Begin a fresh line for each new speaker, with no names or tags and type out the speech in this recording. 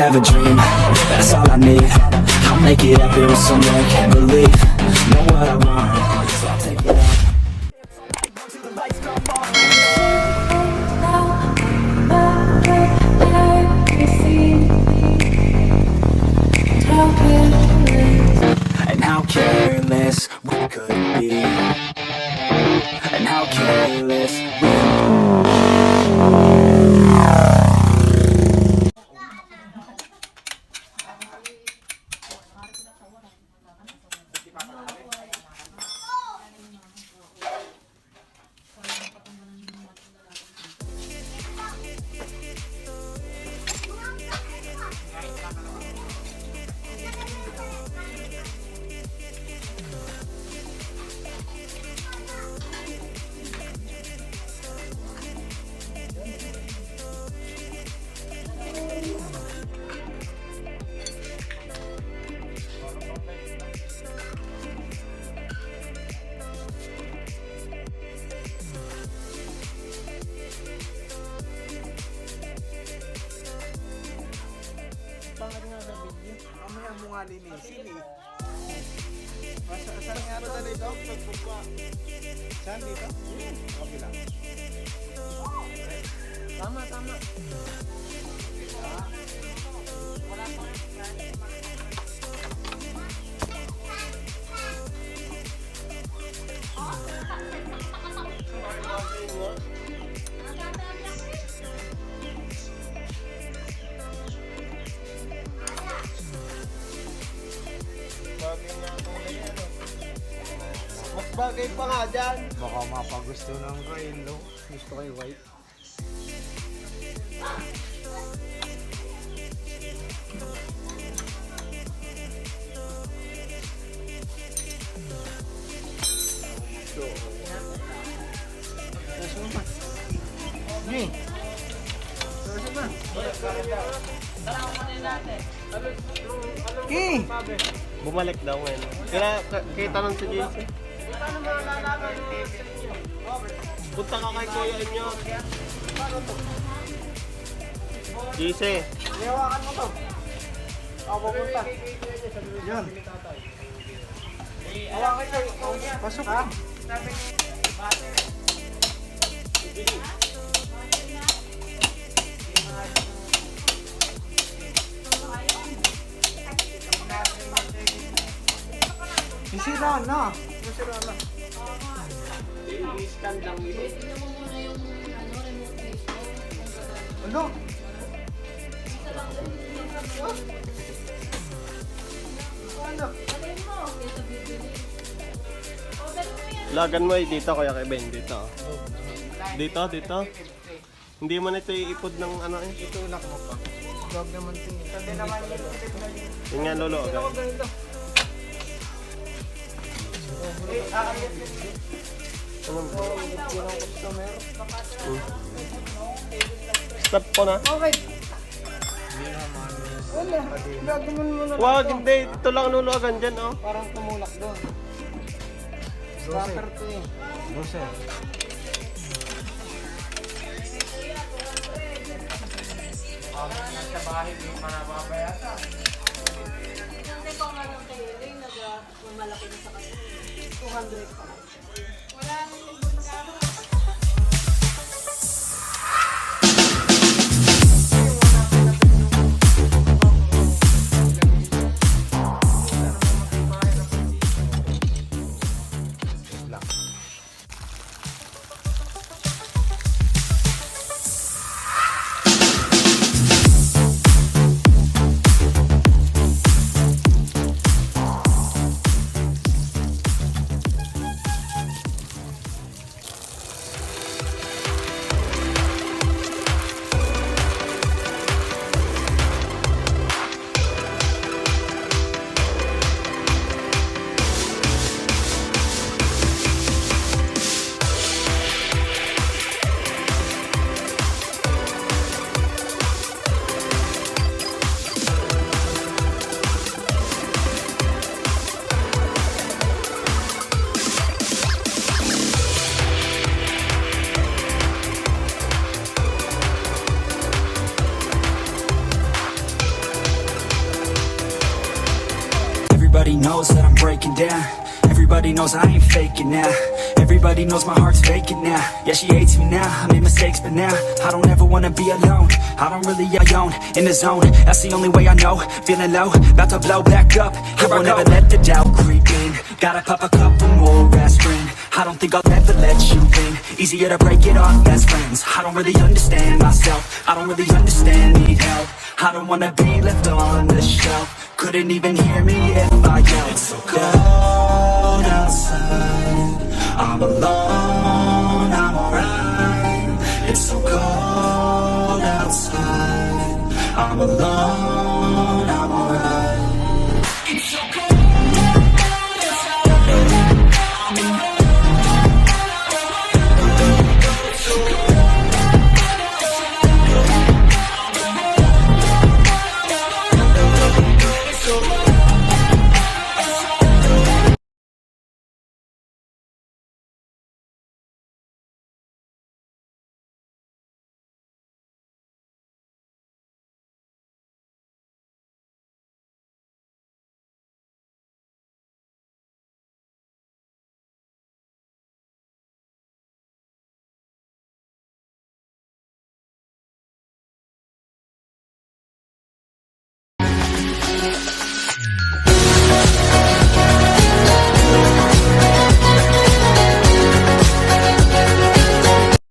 have a dream, that's all I need. I'll make it happen with someone I can't believe. Know what I want, so I'll take it out. And how careless we could be, and how careless we
nga linisin eh. Saan nga ba dito? Saan dito? Kabila. Tama.
Mas bagay pa nga dyan.
Baka mapagusto ng kain, no? Gusto kayo white.
Bumalik daw ngayon. Kita nun si JC. Punta ka kay Kuya inyo. JC.
Ihawakan mo to. Ako pupunta. Yan. Hawakan kayo. Pasok ha. Sisira na.
I-scan lang yun.
Ano?
Lagan mo dito Kuya Kevin. Dito. Dito. Hindi mo na ito iipod ng ano eh.
Itulak mo pa. Dog naman tingin. Hindi naman
Yung nga lolo. Stop ko na.
Okay. Wala. Gagawin mo na.
Wag, hindi. Ito lang luluagan dyan, oh.
Parang tumulak doon. Starter to eh. 12. Sa bahay, hindi pa nababayata.
Hindi ko nga lang kayo, malaki na sa kasi. 200 pa. Wala nang
Everybody knows that I'm breaking down. Everybody knows I ain't faking now. Everybody knows my heart's vacant now. Yeah, she hates me now, I made mistakes but now I don't ever wanna be alone. I don't really own, in the zone. That's the only way I know, feeling low, about to blow back up. I won't ever let the doubt creep in. Gotta pop a couple more aspirin. I don't think I'll ever let you in. Easier to break it off best friends. I don't really understand myself, I don't really understand, need help. I don't wanna be left on the shelf. Couldn't even hear me if I yelled. It's so cold outside, I'm alone, I'm alright. It's so cold outside, I'm alone, I'm alright. It's so cold outside, I'm alone.